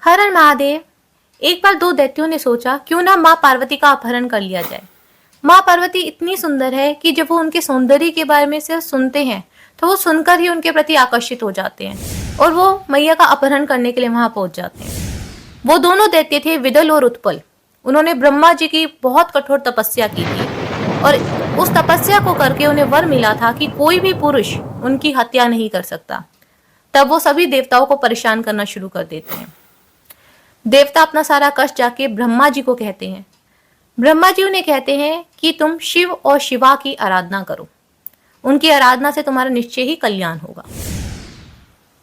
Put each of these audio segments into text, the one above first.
हर हर महादेव। एक बार दो दैत्यों ने सोचा क्यों ना माँ पार्वती का अपहरण कर लिया जाए। माँ पार्वती इतनी सुंदर है कि जब वो उनके सौंदर्य के बारे में सिर्फ सुनते हैं तो वो सुनकर ही उनके प्रति आकर्षित हो जाते हैं और वो मैया का अपहरण करने के लिए वहां पहुंच जाते हैं। वो दोनों दैत्य थे विदल और उत्पल। उन्होंने ब्रह्मा जी की बहुत कठोर तपस्या की थी और उस तपस्या को करके उन्हें वर मिला था कि कोई भी पुरुष उनकी हत्या नहीं कर सकता। तब वो सभी देवताओं को परेशान करना शुरू कर देते हैं। देवता अपना सारा कष्ट जाके ब्रह्मा जी को कहते हैं। ब्रह्मा जी उन्हें कहते हैं कि तुम शिव और शिवा की आराधना करो, उनकी आराधना से तुम्हारा निश्चय ही कल्याण होगा।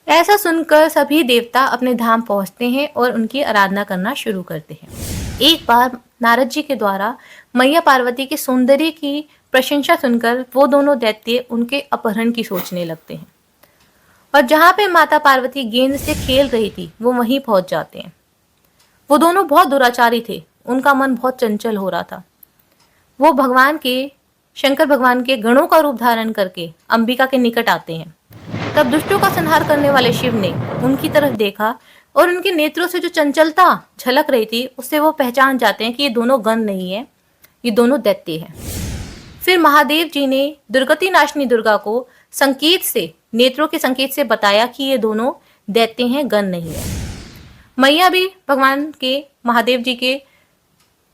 ऐसा सुनकर सभी देवता अपने धाम पहुंचते हैं और उनकी आराधना करना शुरू करते हैं। एक बार नारद जी के द्वारा मैया पार्वती के सौंदर्य की प्रशंसा सुनकर वो दोनों दैत्य उनके अपहरण की सोचने लगते हैं और जहां पे माता पार्वती गेंद से खेल रही थी वो वहीं पहुंच जाते हैं। वो दोनों बहुत दुराचारी थे, उनका मन बहुत चंचल हो रहा था। वो शंकर भगवान के गणों का रूप धारण करके अंबिका के निकट आते हैं। तब दुष्टों का संहार करने वाले शिव ने उनकी तरफ देखा और उनके नेत्रों से जो चंचलता झलक रही थी उससे वो पहचान जाते हैं कि ये दोनों गण नहीं है, ये दोनों दैत्य हैं। फिर महादेव जी ने दुर्गति नाशनी दुर्गा को संकेत से, नेत्रों के संकेत से बताया कि ये दोनों दैत्य हैं, गण नहीं है। मैया भी भगवान के महादेव जी के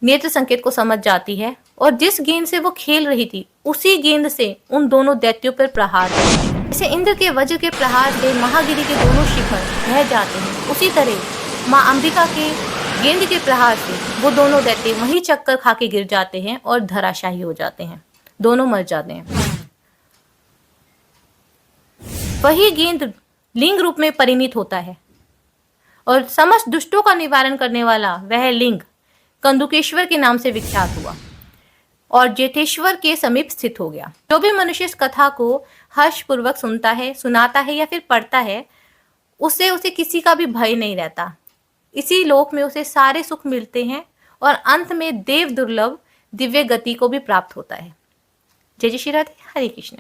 नेत्र संकेत को समझ जाती है और जिस गेंद से वो खेल रही थी उसी गेंद से उन दोनों दैत्यों पर प्रहार करती है। जैसे इंद्र के वज्र के प्रहार से महागिरी के दोनों शिखर बह जाते हैं, उसी तरह माँ अंबिका के गेंद के प्रहार से वो दोनों दैत्य वही चक्कर खा के गिर जाते हैं और धराशायी हो जाते हैं, दोनों मर जाते हैं। वही गेंद लिंग रूप में परिणित होता है और समस्त दुष्टों का निवारण करने वाला वह लिंग कंदुकेश्वर के नाम से विख्यात हुआ और जेठेश्वर के समीप स्थित हो गया। जो भी मनुष्य इस कथा को हर्षपूर्वक सुनता है, सुनाता है या फिर पढ़ता है, उसे किसी का भी भय नहीं रहता। इसी लोक में उसे सारे सुख मिलते हैं और अंत में देव दुर्लभ दिव्य गति को भी प्राप्त होता है। जय जय श्री राधे, हरे कृष्ण।